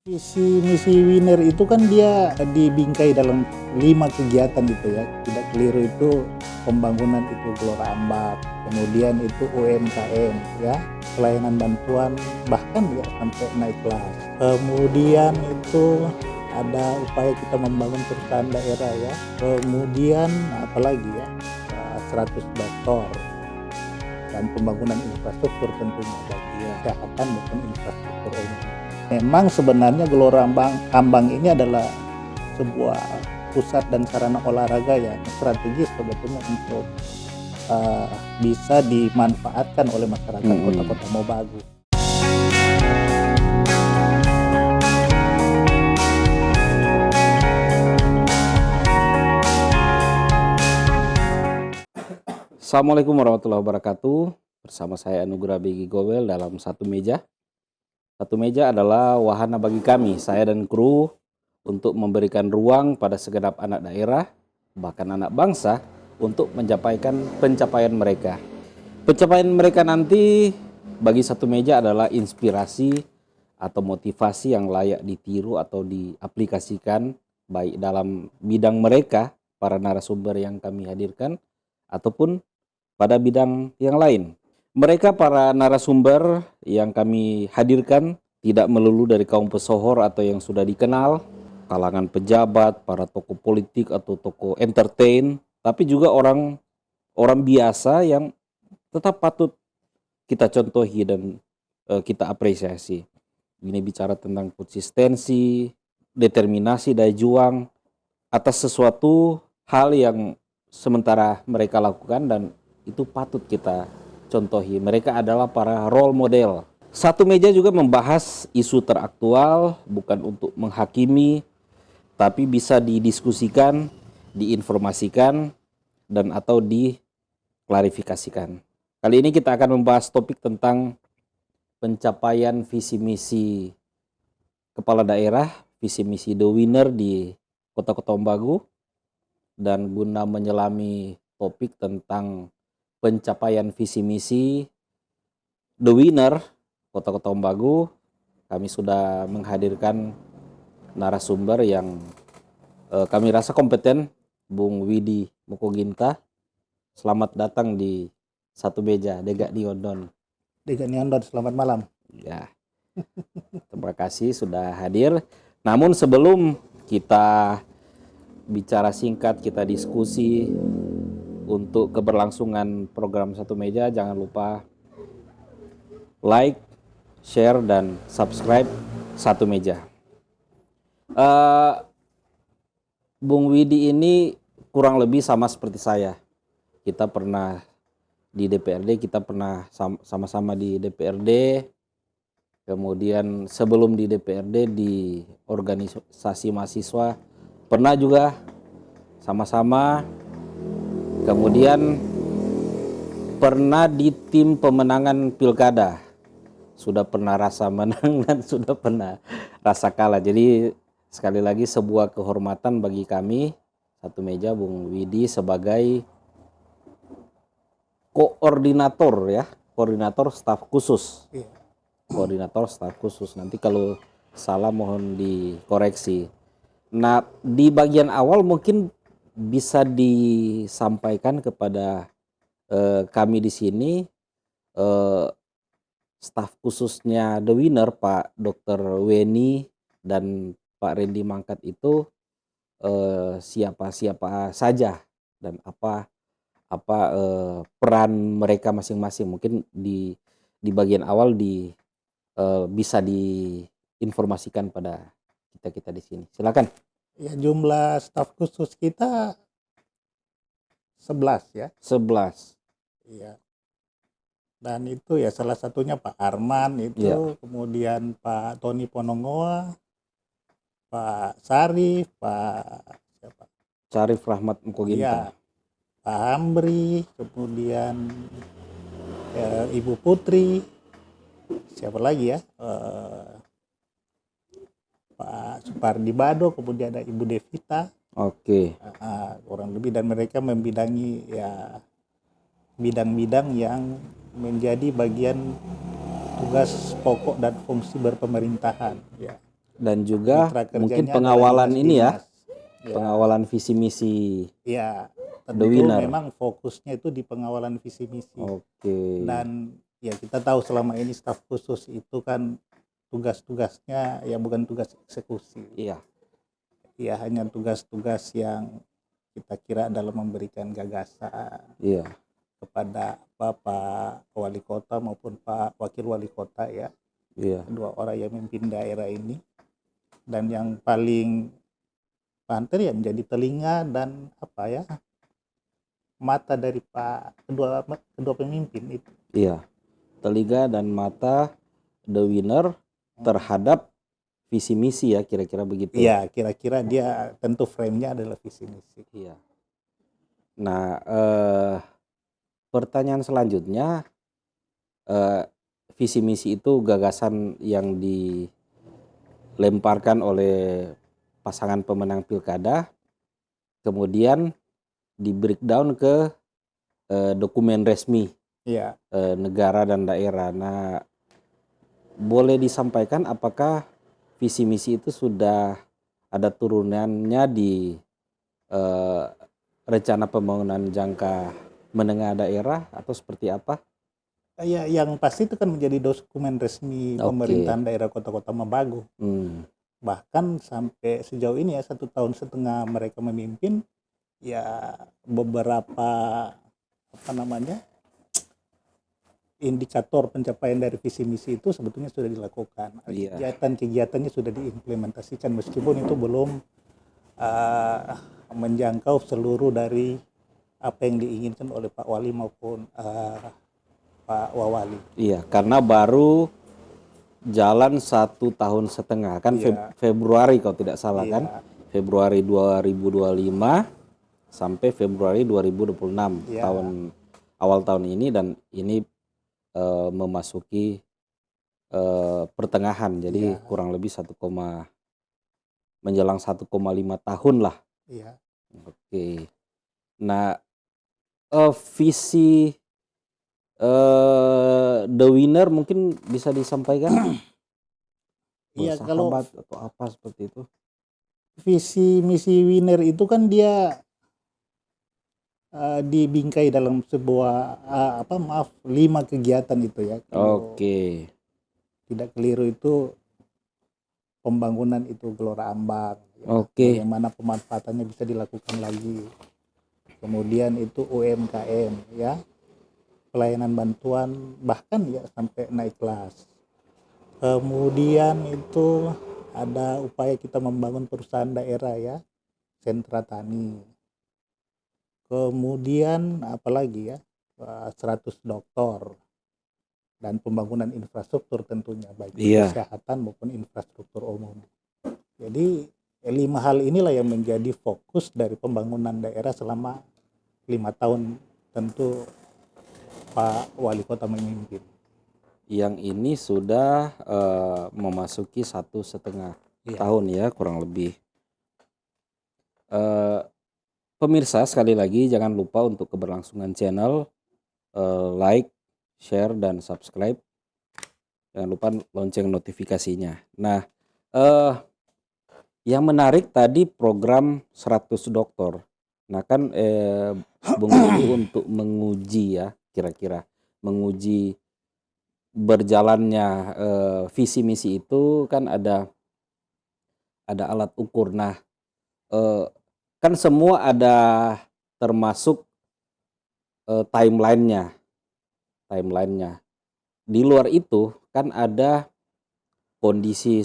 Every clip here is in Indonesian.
Visi misi Winner itu kan dia dibingkai dalam 5 kegiatan itu ya, tidak keliru itu pembangunan itu Gelora Ambak, kemudian itu UMKM ya, pelayanan bantuan bahkan ya sampai naik kelas. Kemudian itu ada upaya kita membangun perusahaan daerah ya, kemudian apalagi ya, 100 dokter dan pembangunan infrastruktur tentunya bagi kesehatan maupun infrastruktur umum. Memang sebenarnya Gelora Ambang ini adalah sebuah pusat dan sarana olahraga yang strategis sebetulnya untuk bisa dimanfaatkan oleh masyarakat Kota Mobagu. Assalamualaikum warahmatullahi wabarakatuh. Bersama saya Anugrah Begi Gowel dalam Satu Meja. Satu Meja adalah wahana bagi kami, saya dan kru, untuk memberikan ruang pada segenap anak daerah, bahkan anak bangsa, untuk mencapai pencapaian mereka. Pencapaian mereka nanti bagi Satu Meja adalah inspirasi atau motivasi yang layak ditiru atau diaplikasikan baik dalam bidang mereka, para narasumber yang kami hadirkan, ataupun pada bidang yang lain. Mereka para narasumber yang kami hadirkan tidak melulu dari kaum pesohor atau yang sudah dikenal, kalangan pejabat, para tokoh politik atau tokoh entertain, tapi juga orang biasa yang tetap patut kita contohi dan kita apresiasi. Ini bicara tentang konsistensi, determinasi, daya juang atas sesuatu hal yang sementara mereka lakukan dan itu patut kita contohi. Mereka adalah para role model. Satu Meja juga membahas isu teraktual, bukan untuk menghakimi, tapi bisa didiskusikan, diinformasikan, dan atau diklarifikasikan. Kali ini kita akan membahas topik tentang pencapaian visi misi kepala daerah, visi misi The Winner di Kota Mobagu, dan guna menyelami topik tentang pencapaian visi misi The Winner Kota Mobagu, kami sudah menghadirkan narasumber yang kami rasa kompeten, Bung Widi Mokoginta. Selamat datang di Satu Meja, Dega Niondon. Dega Niondon, selamat malam. Ya, terima kasih sudah hadir. Namun sebelum kita bicara singkat, kita diskusi untuk keberlangsungan program Satu Meja, jangan lupa like, share, dan subscribe Satu Meja. Bung Widi ini kurang lebih sama seperti saya. Kita pernah di DPRD, kita pernah sama-sama di DPRD. Kemudian sebelum di DPRD di organisasi mahasiswa pernah juga sama-sama. Kemudian pernah di tim pemenangan pilkada, sudah pernah rasa menang dan sudah pernah rasa kalah. Jadi sekali lagi sebuah kehormatan bagi kami Satu Meja, Bung Widi sebagai koordinator ya, koordinator staf khusus. Koordinator staf khusus. Nanti kalau salah mohon dikoreksi. Nah, di bagian awal mungkin bisa disampaikan kepada kami di sini, staf khususnya The Winner, Pak Dr. Weni dan Pak Randy Mangkat itu siapa saja dan apa peran mereka masing-masing. Mungkin di bagian awal bisa diinformasikan pada kita di sini. Silakan. Ya, jumlah staf khusus kita 11 ya. 11. Iya. Dan itu ya salah satunya Pak Arman itu, Ya. Kemudian Pak Tony Ponongoa, Pak Sarif, Syarif Rahmat Mokoginta. Ya, Pak Hambri, kemudian Ibu Putri, siapa lagi ya? Pak Supardi Bado, kemudian ada Ibu Devita. Oke. Kurang lebih, dan mereka membidangi ya bidang-bidang yang menjadi bagian tugas pokok dan fungsi berpemerintahan ya. dan juga Mitra mungkin kerjanya adalah pengawalan ini ya, dinas-dinas. Ya, pengawalan visi misi ya, The tentu Winner. memang fokusnya itu di pengawalan visi misi. Oke. Dan ya kita tahu selama ini staf khusus itu kan tugas-tugasnya ya bukan tugas eksekusi. Iya. Ya hanya tugas-tugas yang kita kira dalam memberikan gagasan Iya. kepada Bapak Wali Kota maupun Pak Wakil Wali Kota ya, Iya. kedua orang yang memimpin daerah ini. Dan yang paling panter ya menjadi telinga dan apa ya, mata dari kedua pemimpin itu. Iya. Telinga dan mata The Winner terhadap visi misi ya, kira-kira begitu. Iya, kira-kira dia tentu frame-nya adalah visi misi. Iya. Nah, pertanyaan selanjutnya, visi misi itu gagasan yang dilemparkan oleh pasangan pemenang pilkada, kemudian di breakdown ke dokumen resmi Iya. negara dan daerah. Nah, boleh disampaikan apakah visi misi itu sudah ada turunannya di rencana pembangunan jangka menengah daerah atau seperti apa? Ya, yang pasti itu kan menjadi dokumen resmi pemerintahan daerah Kota-Kota Mabagu. Bahkan sampai sejauh ini ya 1,5 tahun mereka memimpin, ya beberapa indikator pencapaian dari visi misi itu sebetulnya sudah dilakukan. Kegiatan-kegiatannya sudah diimplementasikan meskipun itu belum menjangkau seluruh dari apa yang diinginkan oleh Pak Wali maupun Pak Wawali. Iya, karena baru jalan 1,5 tahun kan, Februari kalau tidak salah kan, Februari 2025 sampai Februari 2026 awal tahun ini, dan ini memasuki pertengahan, jadi kurang lebih menjelang 1,5 tahun lah. Iya. Oke. Nah, visi The Winner mungkin bisa disampaikan? Iya, kalau atau apa seperti itu? Visi misi Winner itu kan dia dibingkai dalam sebuah 5 kegiatan itu ya. Oke. Tidak keliru itu pembangunan itu Gelora Ambak. Oke. Bagaimana pemanfaatannya bisa dilakukan lagi. Kemudian itu UMKM ya. Pelayanan bantuan bahkan ya sampai naik kelas. Kemudian itu ada upaya kita membangun perusahaan daerah ya, sentra tani. Kemudian apalagi ya, 100 dokter dan pembangunan infrastruktur tentunya baik kesehatan maupun infrastruktur umum. Jadi 5 hal inilah yang menjadi fokus dari pembangunan daerah selama 5 tahun tentu Pak Wali Kota memimpin. Yang ini sudah memasuki 1,5 tahun ya kurang lebih. Pemirsa, sekali lagi jangan lupa untuk keberlangsungan channel, like, share, dan subscribe. Jangan lupa lonceng notifikasinya. Nah, yang menarik tadi program 100 dokter. Nah kan Bung Budi untuk menguji ya, kira-kira menguji berjalannya visi misi itu kan ada alat ukur. Nah, kan semua ada termasuk timelinenya. Di luar itu kan ada kondisi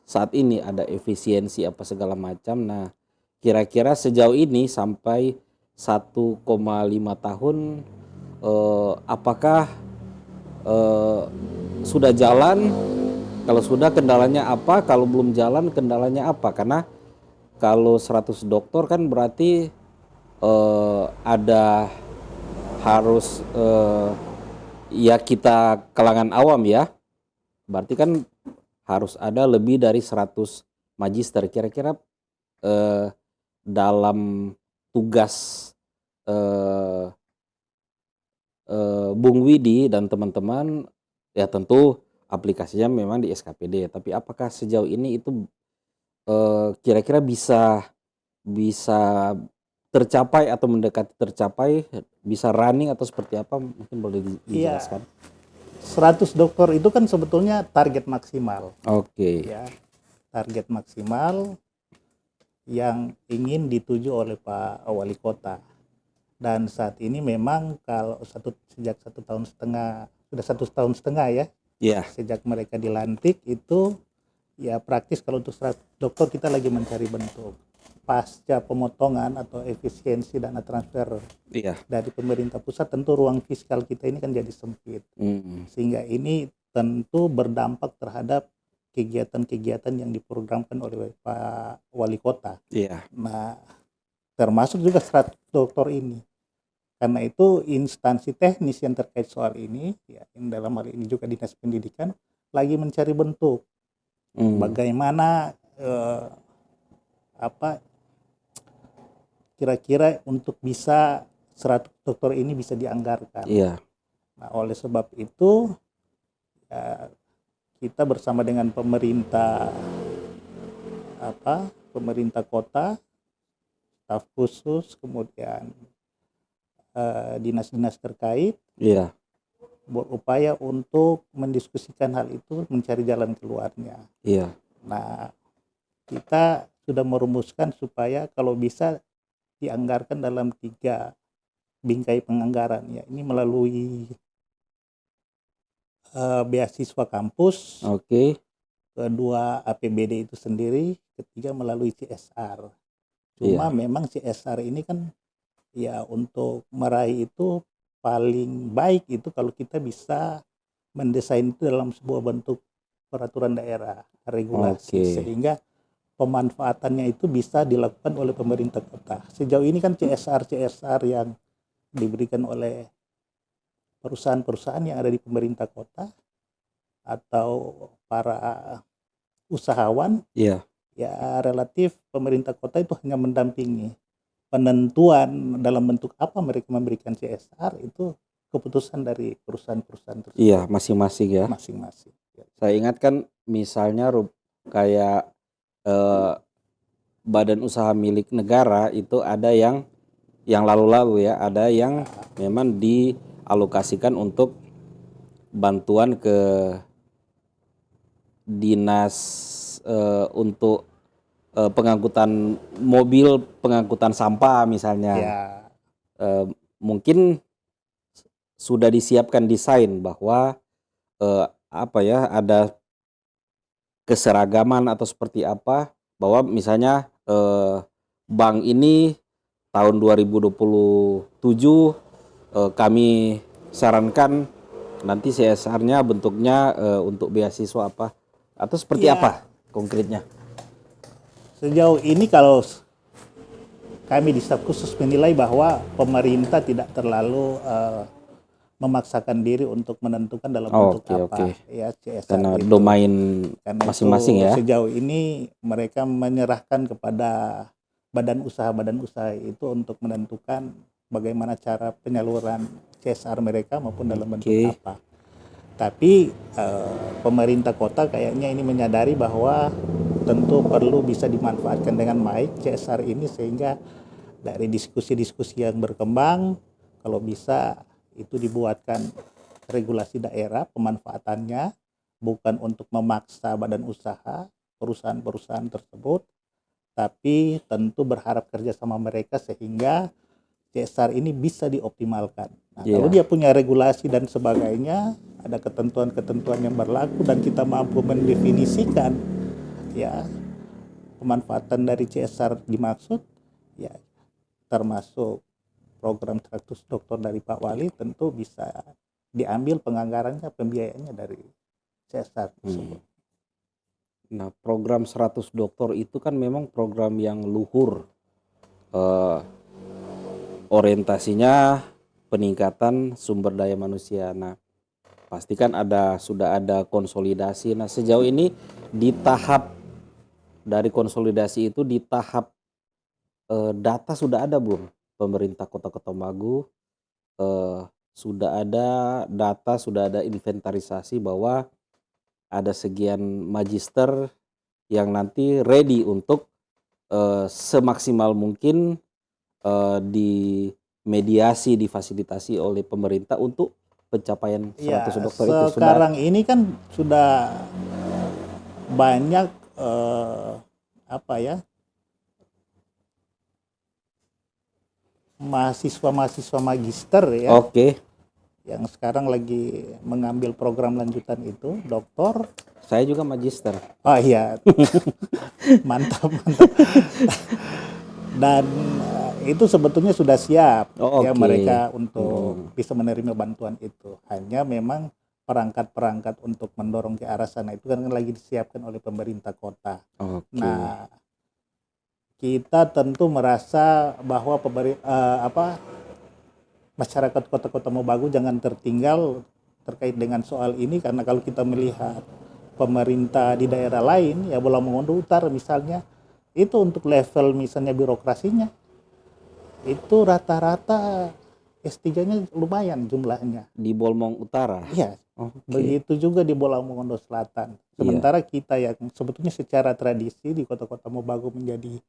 saat ini, ada efisiensi apa segala macam. Nah, kira-kira sejauh ini sampai 1,5 tahun, apakah sudah jalan? Kalau sudah, kendalanya apa? Kalau belum jalan, kendalanya apa? Karena kalau 100 dokter kan berarti ada harus ya kita kalangan awam ya, berarti kan harus ada lebih dari 100 magister. Kira-kira dalam tugas Bung Widi dan teman-teman ya tentu aplikasinya memang di SKPD, tapi apakah sejauh ini itu kira-kira bisa bisa tercapai atau mendekati tercapai, bisa running atau seperti apa? Mungkin boleh Iya, dijelaskan? 100 dokter itu kan sebetulnya target maksimal, Oke, ya. Target maksimal yang ingin dituju oleh Pak Wali Kota. Dan saat ini memang kalau sejak 1 tahun setengah, sudah 1 tahun setengah ya, iya, sejak mereka dilantik itu, ya praktis kalau untuk 100 dokter kita lagi mencari bentuk. Pasca pemotongan atau efisiensi dana transfer iya, dari pemerintah pusat, tentu ruang fiskal kita ini kan jadi sempit. mhm, Sehingga ini tentu berdampak terhadap kegiatan-kegiatan yang diprogramkan oleh Pak Wali Kota. iya, Nah, termasuk juga 100 dokter ini. Karena itu instansi teknis yang terkait soal ini, ya dalam hal ini juga Dinas Pendidikan, lagi mencari bentuk mmm, bagaimana apa kira-kira untuk bisa 100 dokter ini bisa dianggarkan. iya, Nah, oleh sebab itu ya, kita bersama dengan pemerintah kota, staf khusus, kemudian dinas-dinas terkait iya, berupaya untuk mendiskusikan hal itu, mencari jalan keluarnya. iya, Nah, kita sudah merumuskan supaya kalau bisa dianggarkan dalam 3 bingkai penganggaran ya. Ini melalui beasiswa kampus, oke, kedua APBD itu sendiri, ketiga melalui CSR. Cuma iya, memang CSR ini kan ya untuk meraih itu paling baik itu kalau kita bisa mendesain itu dalam sebuah bentuk peraturan daerah, regulasi, oke, sehingga pemanfaatannya itu bisa dilakukan oleh pemerintah kota. Sejauh ini kan CSR yang diberikan oleh perusahaan-perusahaan yang ada di pemerintah kota atau para usahawan, iya, ya relatif pemerintah kota itu hanya mendampingi. Penentuan dalam bentuk apa mereka memberikan CSR itu keputusan dari perusahaan-perusahaan iya, tersebut masing-masing ya. masing-masing. Saya ingat kan misalnya kayak, eee, badan usaha milik negara itu ada yang lalu-lalu ya, ada yang memang dialokasikan untuk bantuan ke dinas, untuk, pengangkutan mobil pengangkutan sampah misalnya. Ya, Mungkin sudah disiapkan desain bahwa, apa ya, ada keseragaman atau seperti apa, bahwa misalnya, bank ini tahun 2027, kami sarankan nanti CSR-nya bentuknya, untuk beasiswa apa, atau seperti ya, apa konkretnya? sejauh ini kalau kami di staf khusus menilai bahwa pemerintah tidak terlalu memaksakan diri untuk menentukan dalam bentuk Oke, oke, apa ya CSR karena itu. domain Karena masing-masing itu ya? sejauh ini mereka menyerahkan kepada badan usaha itu untuk menentukan bagaimana cara penyaluran CSR mereka maupun dalam bentuk Oke, apa. Tapi pemerintah kota kayaknya ini menyadari bahwa tentu perlu bisa dimanfaatkan dengan baik CSR ini, sehingga dari diskusi-diskusi yang berkembang kalau bisa itu dibuatkan regulasi daerah pemanfaatannya, bukan untuk memaksa badan usaha perusahaan-perusahaan tersebut, tapi tentu berharap kerjasama mereka sehingga CSR ini bisa dioptimalkan. Nah, kalau iya, dia punya regulasi dan sebagainya, ada ketentuan-ketentuan yang berlaku dan kita mampu mendefinisikan ya pemanfaatan dari CSR dimaksud, ya termasuk program 100 dokter dari Pak Wali, tentu bisa diambil penganggarannya, pembiayaannya dari CSR tersebut. mhm. Nah, program 100 dokter itu kan memang program yang luhur, eee, orientasinya peningkatan sumber daya manusia. Nah, pasti kan sudah ada konsolidasi. Nah, sejauh ini di tahap dari konsolidasi itu di tahap, data sudah ada belum? Pemerintah Kota Ketombagu, eee, sudah ada data, sudah ada inventarisasi bahwa ada sekian magister yang nanti ready untuk semaksimal mungkin dimediasi, difasilitasi oleh pemerintah untuk pencapaian 100 Ya, dokter itu sudah. sekarang ini kan sudah banyak apa ya, mahasiswa-mahasiswa magister ya, Oke, yang sekarang lagi mengambil program lanjutan itu, doktor. saya juga magister. Oh iya, mantap mantap. Dan itu sebetulnya sudah siap Oh, ya oke. mereka untuk bisa menerima bantuan itu. Hanya memang perangkat-perangkat untuk mendorong ke arah sana itu kan lagi disiapkan oleh pemerintah kota. Oke. Nah, kita tentu merasa bahwa masyarakat Kota Mobagu jangan tertinggal terkait dengan soal ini, karena kalau kita melihat pemerintah di daerah lain ya, Bola Mongondo Utara misalnya, itu untuk level misalnya birokrasinya itu rata-rata S3-nya lumayan jumlahnya. Di Bolmong Utara. Iya, Oke. begitu juga di Bola Mongondo Selatan. Sementara kita yang sebetulnya secara tradisi di Kota Mobagu menjadi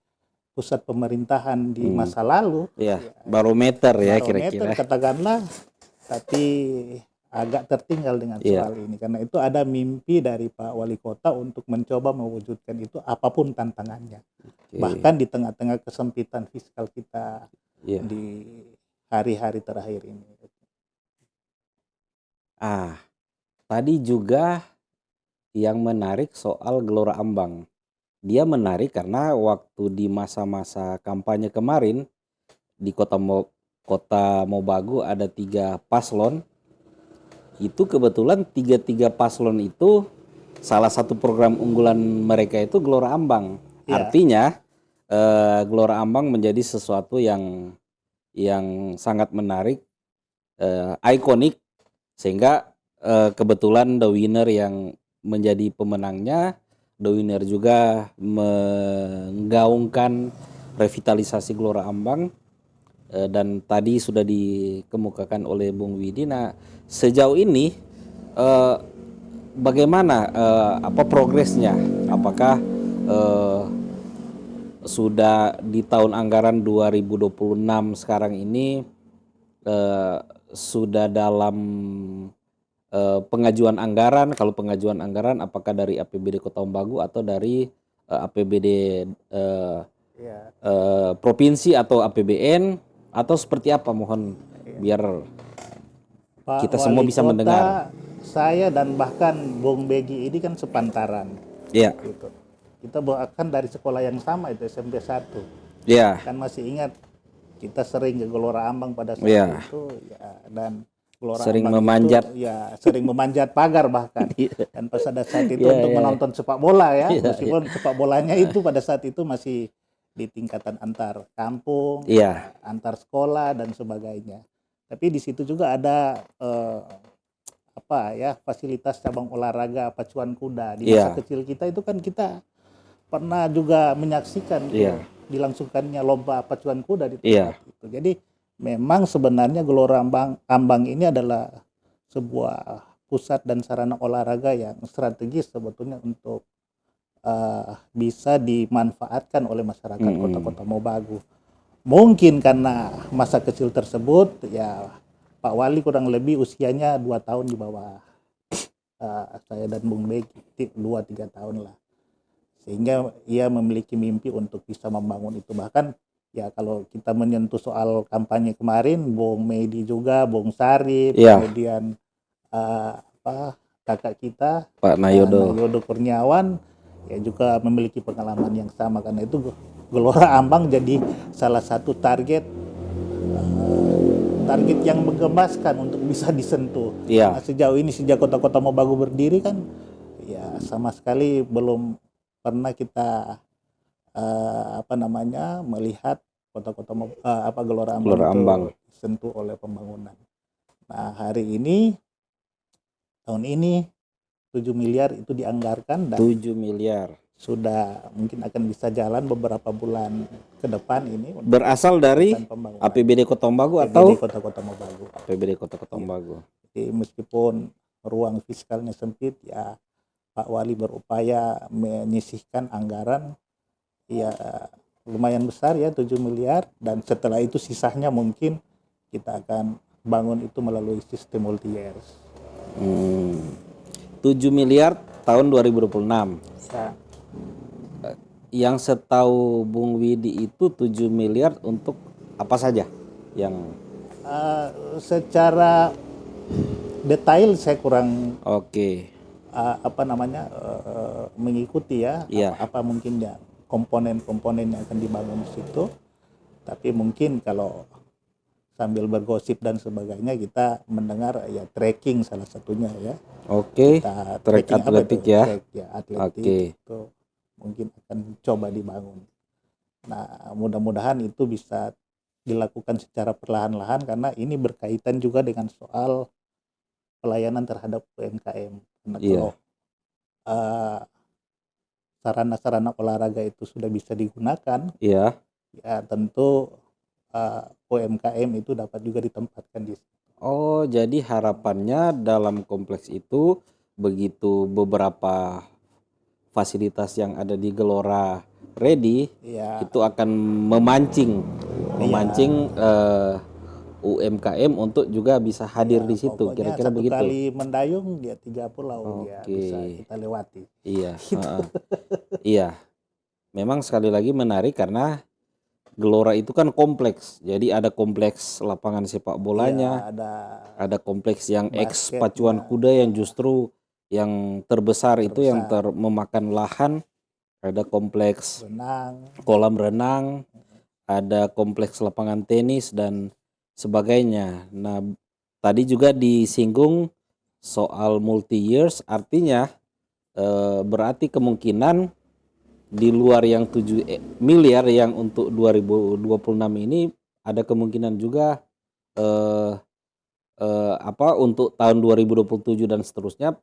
pusat pemerintahan di masa lalu, Iya, barometer ya barometer kira-kira. katakanlah, tapi agak tertinggal dengan Iya. soal ini, karena itu ada mimpi dari Pak Wali Kota untuk mencoba mewujudkan itu apapun tantangannya. Oke. Bahkan di tengah-tengah kesempitan fiskal kita Iya. di hari-hari terakhir ini. Tadi juga yang menarik soal Gelora Ambang. Dia menarik karena waktu di masa-masa kampanye kemarin di Kota Mobagu ada 3 paslon. Itu kebetulan 3 paslon itu salah satu program unggulan mereka itu Gelora Ambang. Ya. Artinya Gelora Ambang menjadi sesuatu yang sangat menarik, ikonik, sehingga kebetulan the winner yang menjadi pemenangnya, the winner juga menggaungkan revitalisasi Gelora Ambang, dan tadi sudah dikemukakan oleh Bung Widi. Nah, sejauh ini bagaimana apa progresnya? Apakah sudah di tahun anggaran 2026 sekarang ini sudah dalam pengajuan anggaran? Kalau pengajuan anggaran apakah dari APBD Kota Mobagu atau dari APBD provinsi atau APBN, atau seperti apa? Mohon biar Pak kita semua Wali bisa Kota, mendengar. saya dan bahkan Bung Begi ini kan sepantaran. Iya. Gitu. Kita bahkan dari sekolah yang sama, itu SMP 1. Iya. Kan masih ingat kita sering ke Gelora Ambang pada saat Iya. itu ya, dan Gelora Sering Ambang memanjat. itu ya sering memanjat pagar bahkan. Iya. Dan pada saat itu Iya, untuk iya. menonton sepak bola ya, Iya, meskipun sepak bolanya itu pada saat itu masih di tingkatan antar kampung, Iya. antar sekolah dan sebagainya. Tapi di situ juga ada fasilitas cabang olahraga pacuan kuda. Di masa Iya. kecil kita itu kan kita pernah juga menyaksikan Iya. dilangsungkannya lomba pacuan kuda di Iya. tempat itu. Jadi memang sebenarnya Gelora Ambang ini adalah sebuah pusat dan sarana olahraga yang strategis sebetulnya untuk bisa dimanfaatkan oleh masyarakat Kota Mobagu. Mungkin karena masa kecil tersebut ya Pak Wali kurang lebih usianya 2 tahun di bawah saya dan Bung Begi, 2-3 tahun lah. Sehingga ia memiliki mimpi untuk bisa membangun itu. Bahkan ya kalau kita menyentuh soal kampanye kemarin, Bung Medi juga, Bung Sarip, Iya. kemudian kakak kita Pak Nayodo. Nayodo Kurniawan ya juga memiliki pengalaman yang sama. Karena itu Gelora Ambang jadi salah satu target yang menggemaskan untuk bisa disentuh. Iya. Nah, sejauh ini sejak Kota Mobagu berdiri kan ya sama sekali belum pernah kita melihat Gelora Ambang itu disentuh oleh pembangunan. Nah, tahun ini 7 miliar itu dianggarkan dan 7 miliar sudah mungkin akan bisa jalan beberapa bulan ke depan ini. Berasal dari APBD Kota Mobagu atau Kota Mobagu? APBD Kota Mobagu. Jadi meskipun ruang fiskalnya sempit ya, Pak Wali berupaya menyisihkan anggaran ya lumayan besar ya 7 miliar, dan setelah itu sisanya mungkin kita akan bangun itu melalui sistem multi years. 7 miliar tahun 2026. Ya, Yang setahu Bung Widi itu 7 miliar untuk apa saja? Yang secara detail saya kurang oke. mengikuti ya Iya. apa mungkin ya komponen-komponen yang akan dibangun di situ, tapi mungkin kalau sambil bergosip dan sebagainya kita mendengar ya trekking salah satunya ya. Oke. Kita Trek trekking atletik ya. Trek ya atletik Oke. itu mungkin akan coba dibangun. Nah, mudah-mudahan itu bisa dilakukan secara perlahan-lahan karena ini berkaitan juga dengan soal pelayanan terhadap UMKM. Karena Iya. kalau sarana-sarana olahraga itu sudah bisa digunakan, Iya. ya tentu UMKM itu dapat juga ditempatkan di situ. Oh, jadi harapannya dalam kompleks itu begitu beberapa fasilitas yang ada di Gelora ready, Ya, itu akan memancing UMKM untuk juga bisa hadir di situ. pokoknya Kira-kira satu begitu. kali mendayung dia 3 pulau dia Oke. bisa kita lewati. Iya. Iya. Memang sekali lagi menarik karena Gelora itu kan kompleks. Jadi ada kompleks lapangan sepak bolanya, Ya, ada kompleks yang ex basketnya. pacuan kuda yang justru yang terbesar itu yang memakan lahan, ada kompleks renang, kolam renang, ada kompleks lapangan tenis dan sebagainya. Nah, tadi juga disinggung soal multi years, artinya berarti kemungkinan di luar yang 7 miliar yang untuk 2026 ini ada kemungkinan juga untuk tahun 2027 dan seterusnya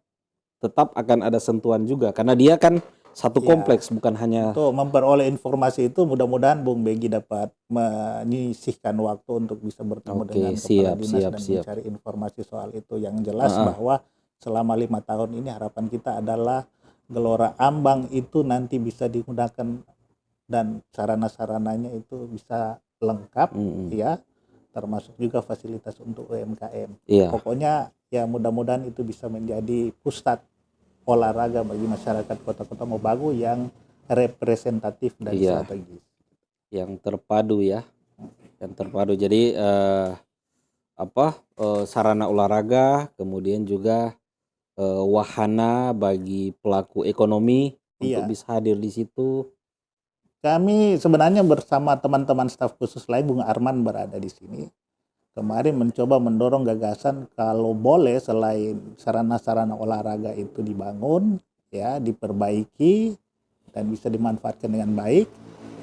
tetap akan ada sentuhan juga karena dia kan satu kompleks bukan hanya untuk memperoleh informasi itu. Mudah-mudahan Bung Begi dapat menyisihkan waktu untuk bisa bertemu dengan kepala dinas dan mencari informasi soal itu. Yang jelas bahwa selama 5 tahun ini harapan kita adalah Gelora Ambang itu nanti bisa digunakan dan sarana-sarananya itu bisa lengkap ya, termasuk juga fasilitas untuk UMKM. Pokoknya ya mudah-mudahan itu bisa menjadi pusat olahraga bagi masyarakat Kota-Kota Mobagu yang representatif dan strategis. Yang terpadu ya. Yang terpadu. Jadi sarana olahraga, kemudian juga wahana bagi pelaku ekonomi untuk bisa hadir di situ. Kami sebenarnya bersama teman-teman staf khusus lain, Bung Arman berada di sini. Kemarin mencoba mendorong gagasan kalau boleh selain sarana-sarana olahraga itu dibangun, ya diperbaiki dan bisa dimanfaatkan dengan baik,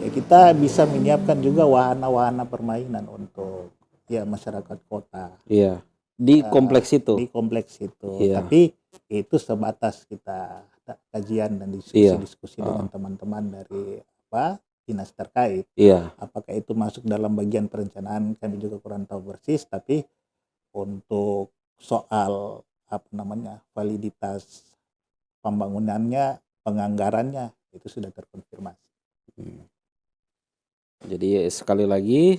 ya kita bisa menyiapkan juga wahana-wahana permainan untuk ya masyarakat kota. Iya. Di kompleks itu. Di kompleks itu. Tapi itu sebatas kita kajian dan diskusi dengan teman-teman dari dinas terkait. Apakah itu masuk dalam bagian perencanaan kami juga kurang tahu persis, tapi untuk soal validitas pembangunannya, penganggarannya itu sudah terkonfirmasi. Jadi sekali lagi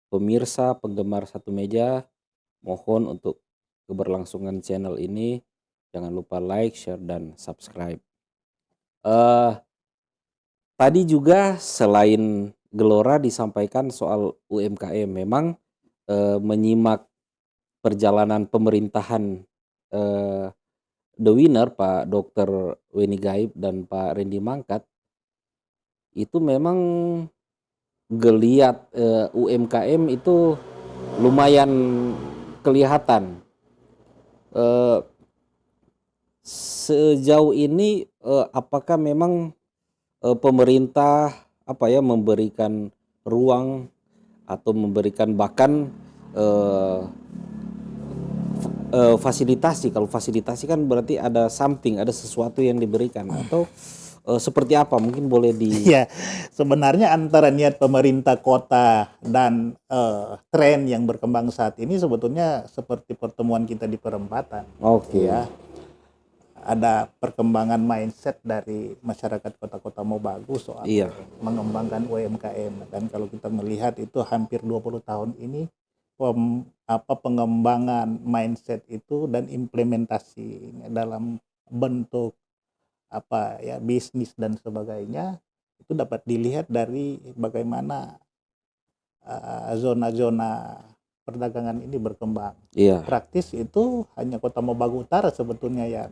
pemirsa penggemar Satu Meja, mohon untuk keberlangsungan channel ini jangan lupa like, share, dan subscribe. Tadi juga selain Gelora disampaikan soal UMKM, memang menyimak perjalanan pemerintahan The Winner Pak Dr. Weni Gaib dan Pak Randy Mangkat, itu memang geliat UMKM itu lumayan kelihatan. Sejauh ini apakah memang pemerintah memberikan ruang atau memberikan bahkan fasilitasi? Kalau fasilitasi kan berarti ada sesuatu yang diberikan, atau seperti apa? Mungkin boleh Ya, sebenarnya antara niat pemerintah kota dan tren yang berkembang saat ini sebetulnya seperti pertemuan kita di perempatan. Oke. Ya. ada perkembangan mindset dari masyarakat kota-kota Mobagu soal Iya. mengembangkan UMKM. Dan kalau kita melihat itu hampir 20 tahun ini pengembangan mindset itu dan implementasi dalam bentuk bisnis dan sebagainya itu dapat dilihat dari bagaimana zona-zona perdagangan ini berkembang. Iya. Praktis itu hanya Kota Mobagu Utara sebetulnya yang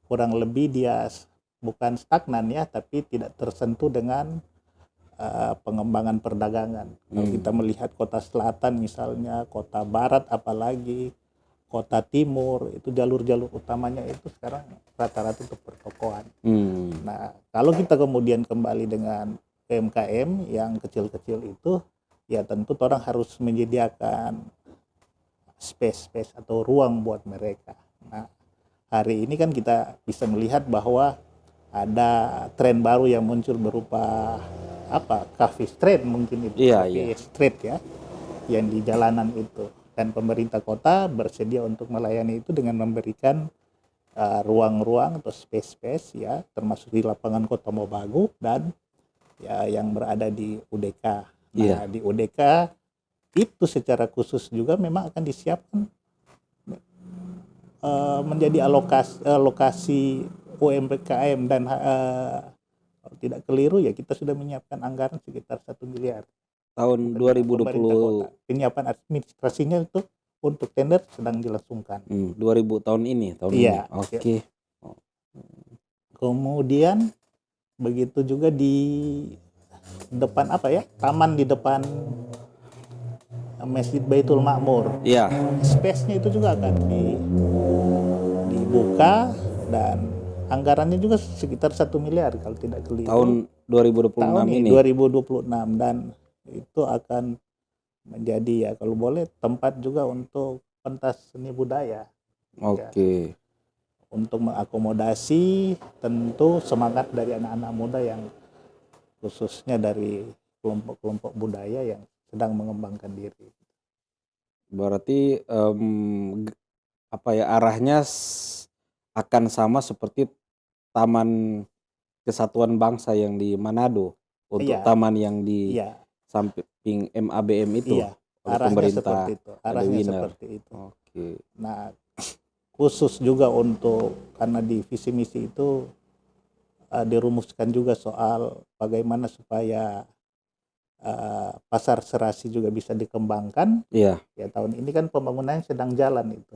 kurang lebih dia bukan stagnan ya, tapi tidak tersentuh dengan pengembangan perdagangan. Kalau kita melihat kota selatan misalnya, kota barat apalagi, kota timur, itu jalur-jalur utamanya itu sekarang rata-rata untuk pertokoan. Nah, kalau kita kemudian kembali dengan UMKM yang kecil-kecil itu, ya tentu orang harus menyediakan space atau ruang buat mereka. Nah, hari ini kan kita bisa melihat bahwa ada tren baru yang muncul berupa cafe street mungkin itu, cafe street ya, yang di jalanan itu. Dan pemerintah kota bersedia untuk melayani itu dengan memberikan ruang-ruang atau space ya, termasuk di lapangan Kota Mobagu dan ya yang berada di UDK. Nah, di UDK itu secara khusus juga memang akan disiapkan menjadi lokasi UMKM dan kalau tidak keliru ya kita sudah menyiapkan anggaran sekitar 1 miliar tahun pemerintah 2020. kota. Penyiapan administrasinya itu untuk tender sedang dilangsungkan. 2000 tahun ini. Iya. Oke. Kemudian begitu juga di depan taman di depan Masjid Baitul Makmur. Iya. Space-nya itu juga akan dibuka dan anggarannya juga sekitar 1 miliar kalau tidak keliru. Tahun 2026 ini. 2026 dan itu akan menjadi ya kalau boleh tempat juga untuk pentas seni budaya. Oke. Ya, untuk mengakomodasi tentu semangat dari anak-anak muda yang khususnya dari kelompok-kelompok budaya yang sedang mengembangkan diri. Berarti arahnya akan sama seperti Taman Kesatuan Bangsa yang di Manado untuk taman yang di samping MABM itu. Iya, arahnya seperti itu. Arahnya seperti itu. Oke. Nah, khusus juga untuk karena di visi misi itu dirumuskan juga soal bagaimana supaya pasar serasi juga bisa dikembangkan. Iya. Ya tahun ini kan pembangunannya sedang jalan itu.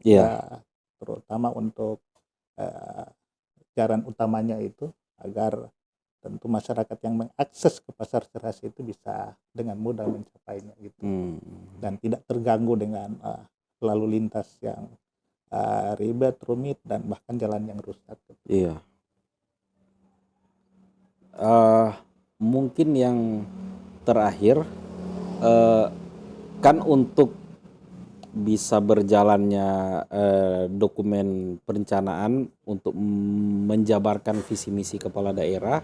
Iya. Terutama untuk jalan utamanya itu agar tentu masyarakat yang mengakses ke pasar serasi itu bisa dengan mudah mencapainya gitu. Dan tidak terganggu dengan lalu lintas yang ribet, rumit dan bahkan jalan yang rusak. Iya. Mungkin yang terakhir kan untuk bisa berjalannya dokumen perencanaan untuk menjabarkan visi misi kepala daerah,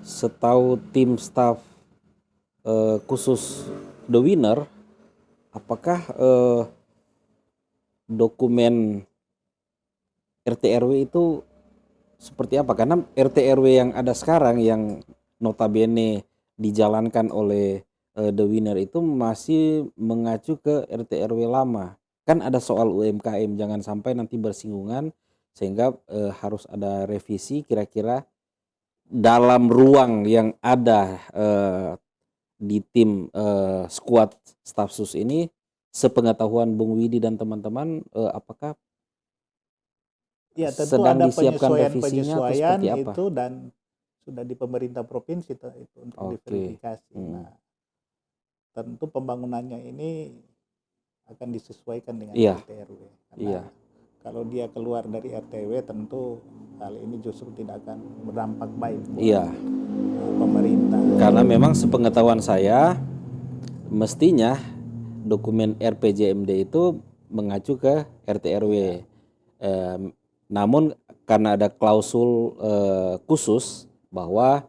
setahu tim staf khusus The Winner, apakah dokumen RT RW itu seperti apa? Karena RT RW yang ada sekarang yang notabene dijalankan oleh The Winner itu masih mengacu ke RT RW lama. Kan ada soal UMKM, jangan sampai nanti bersinggungan sehingga harus ada revisi kira-kira dalam ruang yang ada di tim squad staf sus ini, sepengetahuan Bung Widi dan teman-teman, apakah ya tentu sedang ada disiapkan revisinya atau penyesuaian seperti apa? itu dan sudah di pemerintah provinsi itu untuk diverifikasi. Nah, tentu pembangunannya ini akan disesuaikan dengan RT RW. Karena kalau dia keluar dari RTW tentu hal ini justru tidak akan berdampak baik buat pemerintah. Karena memang sepengetahuan saya mestinya dokumen RPJMD itu mengacu ke RT RW. Namun karena ada klausul khusus bahwa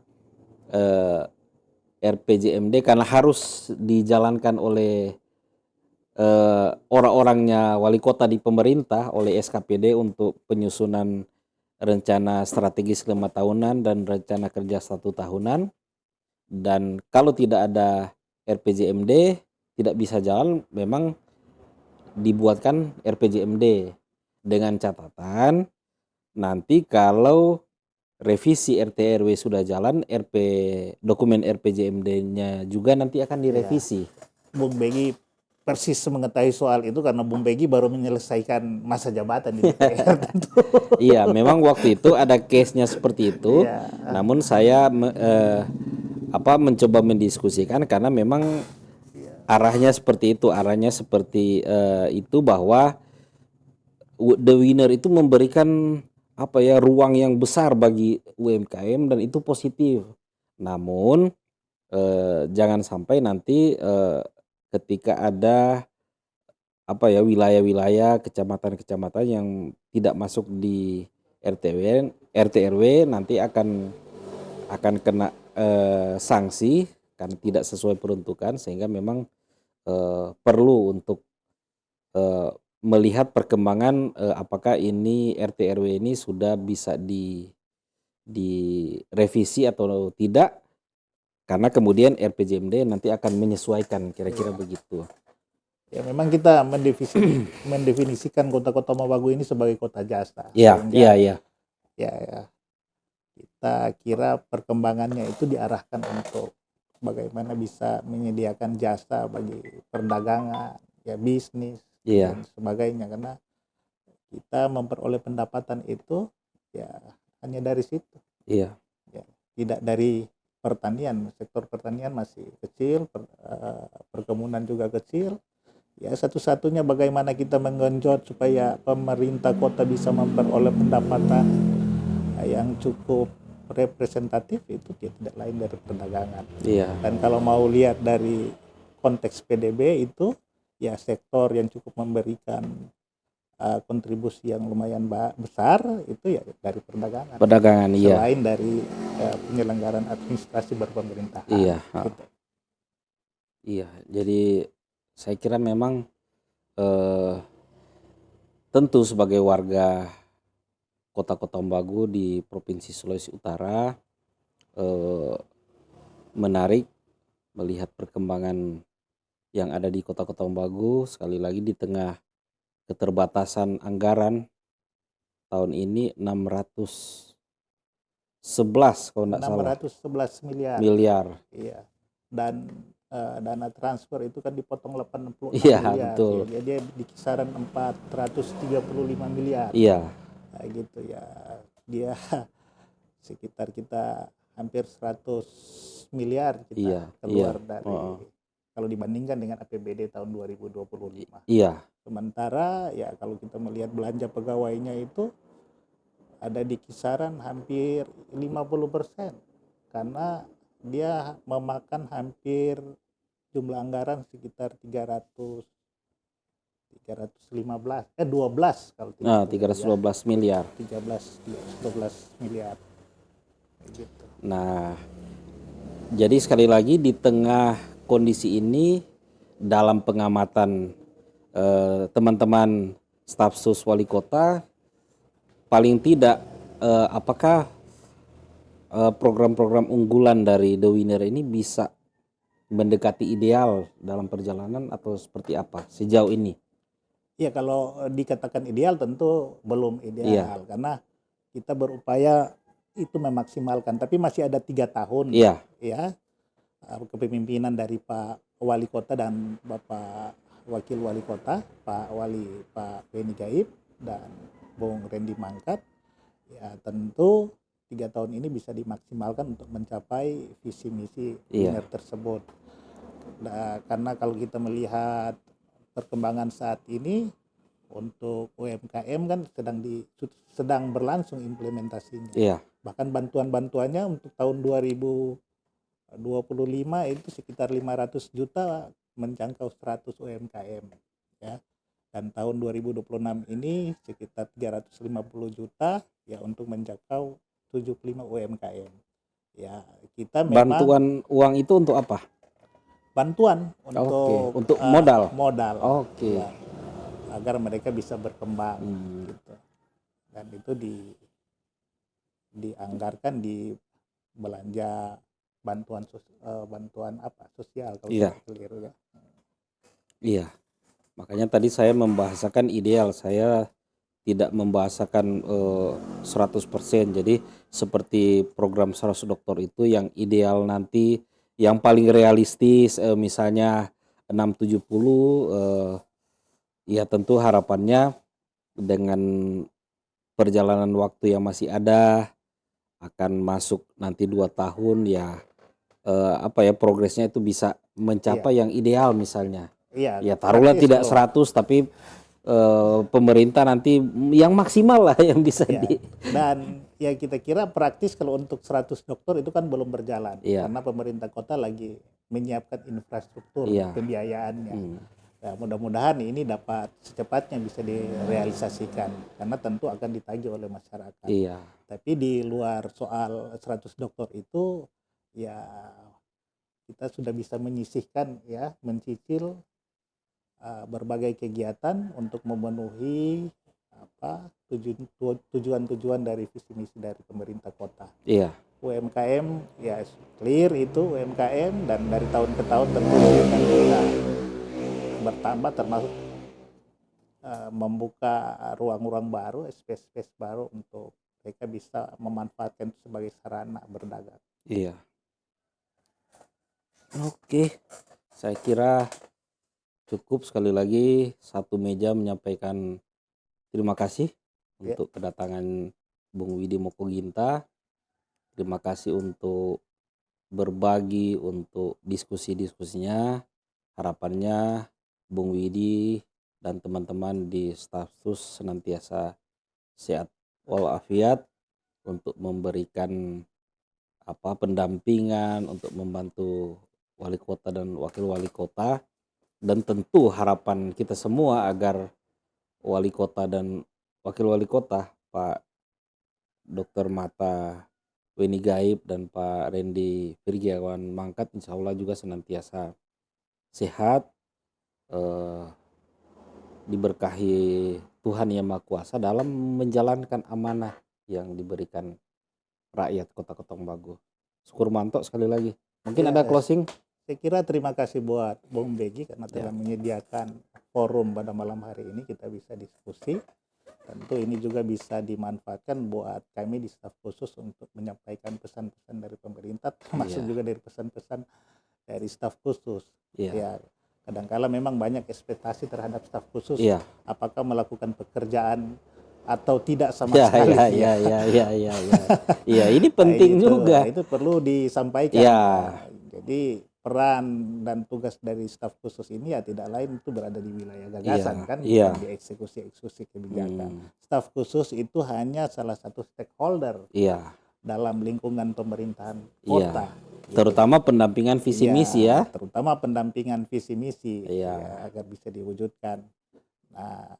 RPJMD karena harus dijalankan oleh orang-orangnya wali kota di pemerintah oleh SKPD untuk penyusunan rencana strategis 5 tahunan dan rencana kerja 1 tahunan. Dan kalau tidak ada RPJMD tidak bisa jalan, memang dibuatkan RPJMD dengan catatan nanti kalau revisi RT RW sudah jalan, dokumen RPJMD-nya juga nanti akan direvisi. Bung Begi persis mengetahui soal itu karena Bung Begi baru menyelesaikan masa jabatan di DPR tentu. Iya, memang waktu itu ada case-nya seperti itu. Iya. Namun saya mencoba mendiskusikan karena memang arahnya seperti itu, itu bahwa the winner itu memberikan ruang yang besar bagi UMKM dan itu positif. Namun jangan sampai nanti ketika ada wilayah-wilayah, kecamatan-kecamatan yang tidak masuk di RT RW nanti akan kena sanksi karena tidak sesuai peruntukan, sehingga memang perlu untuk melihat perkembangan apakah ini RT RW ini sudah bisa direvisi atau tidak, karena kemudian RPJMD nanti akan menyesuaikan kira-kira begitu. Ya memang kita mendefinisikan kota-kota Mabagu ini sebagai kota jasa. Iya. Ya, kita kira perkembangannya itu diarahkan untuk bagaimana bisa menyediakan jasa bagi perdagangan, ya bisnis dan sebagainya, karena kita memperoleh pendapatan itu ya hanya dari situ. Iya. Ya, tidak dari pertanian. Sektor pertanian masih kecil, perkebunan juga kecil. Ya satu-satunya bagaimana kita menggenjot supaya pemerintah kota bisa memperoleh pendapatan yang cukup representatif itu tidak lain dari perdagangan. Iya. Dan kalau mau lihat dari konteks PDB itu ya sektor yang cukup memberikan kontribusi yang lumayan besar itu ya dari perdagangan. Iya. Selain dari penyelenggaraan administrasi berpemerintahan. Iya. Gitu. Iya. Jadi saya kira memang tentu sebagai warga Kota Tombagu di Provinsi Sulawesi Utara menarik melihat perkembangan yang ada di Kota Tombagu, sekali lagi di tengah keterbatasan anggaran tahun ini 611 kalau tidak salah. 611 miliar. Iya. Dan dana transfer itu kan dipotong 86 Iya, miliar. betul. Ya, jadi di kisaran 435 miliar. Iya. Nah, gitu ya. Dia sekitar kita hampir 100 miliar kita keluar dari kalau dibandingkan dengan APBD tahun 2025. Iya. Sementara ya kalau kita melihat belanja pegawainya itu ada di kisaran hampir 50%, karena dia memakan hampir jumlah anggaran sekitar 12 kalau tidak 312 miliar. 12 miliar. Gitu. Nah, jadi sekali lagi di tengah kondisi ini, dalam pengamatan teman-teman staf sus wali kota, paling tidak apakah program-program unggulan dari The Winner ini bisa mendekati ideal dalam perjalanan atau seperti apa sejauh ini? Ya kalau dikatakan ideal tentu belum ideal, karena kita berupaya itu memaksimalkan, tapi masih ada 3 tahun ya kepemimpinan dari Pak Wali Kota dan Bapak Wakil Wali Kota Pak Beni Gaib dan Bung Randy Mangkat. Ya tentu 3 tahun ini bisa dimaksimalkan untuk mencapai visi misi Winner tersebut. Nah, karena kalau kita melihat perkembangan saat ini untuk UMKM kan sedang berlangsung implementasinya. Bahkan bantuan-bantuannya untuk tahun 2025 itu sekitar 500 juta menjangkau 100 UMKM ya. Dan tahun 2026 ini sekitar 350 juta ya untuk menjangkau 75 UMKM. Ya, kita memang bantuan uang itu untuk apa? bantuan Oke, untuk untuk modal. modal Oke. ya, agar mereka bisa berkembang Hmm. gitu. Dan itu dianggarkan di belanja bantuan apa sosial kalau Iya, tidak keliru ya. iya. Makanya tadi saya membahasakan ideal, saya tidak membahasakan 100%. Jadi seperti program 100 dokter itu yang ideal nanti, yang paling realistis misalnya 670, ya tentu harapannya dengan perjalanan waktu yang masih ada akan masuk nanti 2 tahun ya, apa ya, progresnya itu bisa Iya, mencapai yang ideal misalnya. iya, Ya taruhlah praktis tidak kalau 100 tapi pemerintah nanti yang maksimal lah yang bisa ya. Dan ya kita kira praktis kalau untuk 100 dokter itu kan belum berjalan Iya, karena pemerintah kota lagi menyiapkan infrastruktur iya, pembiayaannya. hmm, Ya, mudah-mudahan ini dapat secepatnya bisa direalisasikan karena tentu akan ditagih oleh masyarakat. iya, Tapi di luar soal 100 dokter itu ya kita sudah bisa menyisihkan ya, mencicil berbagai kegiatan untuk memenuhi apa tujuan-tujuan dari visi misi dari pemerintah kota. iya, UMKM ya clear itu UMKM, dan dari tahun ke tahun tentunya akan bisa bertambah, termasuk membuka ruang-ruang baru, space-space baru untuk mereka bisa memanfaatkan itu sebagai sarana berdagang. iya. Oke, saya kira cukup. Sekali lagi satu meja menyampaikan terima kasih Ya, untuk kedatangan Bung Widi Mokoginta. Terima kasih untuk berbagi, untuk diskusi-diskusinya. Harapannya Bung Widi dan teman-teman di staf sus senantiasa sehat walafiat untuk memberikan apa pendampingan, untuk membantu wali kota dan wakil wali kota, dan tentu harapan kita semua agar wali kota dan wakil wali kota Pak Dr. Mata Weni Gaib dan Pak Randy Virgiawan Mangkat insya Allah juga senantiasa sehat, eh, diberkahi Tuhan Yang Maha Kuasa dalam menjalankan amanah yang diberikan rakyat Kota Ketong Bagu. Syukur mantok sekali lagi. Mungkin ya, ada closing? saya kira terima kasih buat Bung Begi karena Ya, telah menyediakan forum pada malam hari ini kita bisa diskusi. Tentu ini juga bisa dimanfaatkan buat kami di staf khusus untuk menyampaikan pesan-pesan dari pemerintah, termasuk iya, juga dari pesan-pesan dari staf khusus. iya, Ya, kadangkala memang banyak ekspektasi terhadap staf khusus, iya, apakah melakukan pekerjaan atau tidak sama iya, sekali. iya, Ya, iya, iya, iya, iya, iya. Iya, ini nah, penting juga. itu perlu disampaikan. Ya, Jadi peran dan tugas dari staf khusus ini ya tidak lain itu berada di wilayah iya, gagasan kan, iya. bukan di eksekusi kebijakan. Hmm, Staf khusus itu hanya salah satu stakeholder iya, dalam lingkungan pemerintahan iya. kota. Gitu. Terutama pendampingan visi misi ya. Terutama pendampingan visi misi Iya, ya, agar bisa diwujudkan. Nah,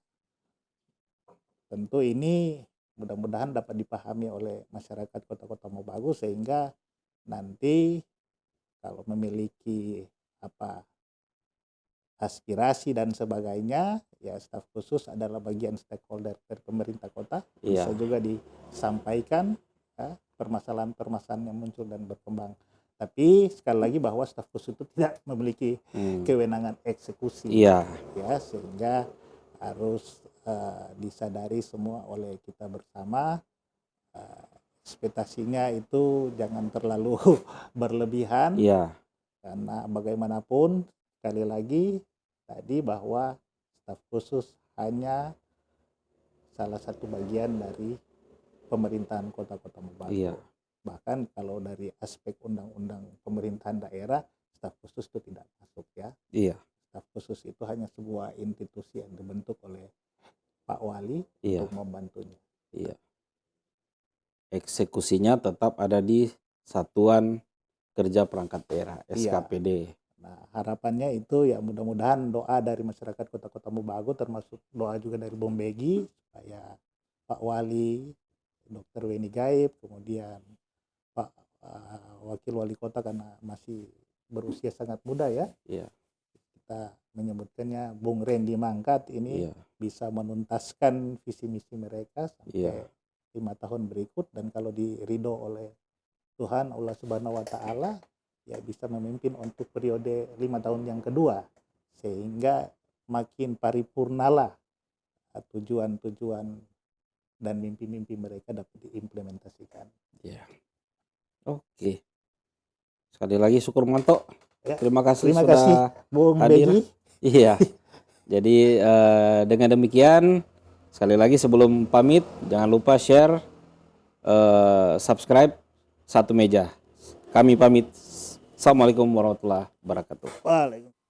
tentu ini mudah-mudahan dapat dipahami oleh masyarakat Kota-Kota Mobagu sehingga nanti kalau memiliki apa aspirasi dan sebagainya ya staf khusus adalah bagian stakeholder dari pemerintah kota, bisa iya, juga disampaikan ya, permasalahan-permasalahan yang muncul dan berkembang. Tapi sekali lagi bahwa staf khusus itu tidak memiliki kewenangan eksekusi iya, ya, sehingga harus disadari semua oleh kita bersama, ekspektasinya itu jangan terlalu berlebihan iya, karena bagaimanapun sekali lagi tadi bahwa staf khusus hanya salah satu bagian dari pemerintahan kota-kota Mobagu. iya, Bahkan kalau dari aspek undang-undang pemerintahan daerah, staf khusus itu tidak masuk ya. iya, Staf khusus itu hanya sebuah institusi yang dibentuk oleh Pak Wali iya, untuk membantunya. iya. Eksekusinya tetap ada di Satuan Kerja Perangkat Daerah Iya. SKPD. Nah, harapannya itu ya mudah-mudahan doa dari masyarakat Kota-Kota Mobagu, termasuk doa juga dari Bung Begi supaya Pak Wali, Dr. Weni Gaib, kemudian Pak Wakil Wali Kota karena masih berusia sangat muda ya. Iya. Kita menyebutkannya Bung Randy Mangkat ini Iya. bisa menuntaskan visi misi mereka sampai Iya. 5 tahun berikut, dan kalau diridho oleh Tuhan Allah Subhanahu wa taala ya bisa memimpin untuk periode 5 tahun yang kedua, sehingga makin paripurnalah tujuan-tujuan dan mimpi-mimpi mereka dapat diimplementasikan. Iya. Oke. Sekali lagi syukur Manto. Ya, Terima kasih terima sudah kasih Bung hadir. Begi. Iya. Jadi dengan demikian sekali lagi sebelum pamit jangan lupa share, subscribe Satu Meja. Kami pamit. Assalamualaikum warahmatullahi wabarakatuh. Waalaikumsalam.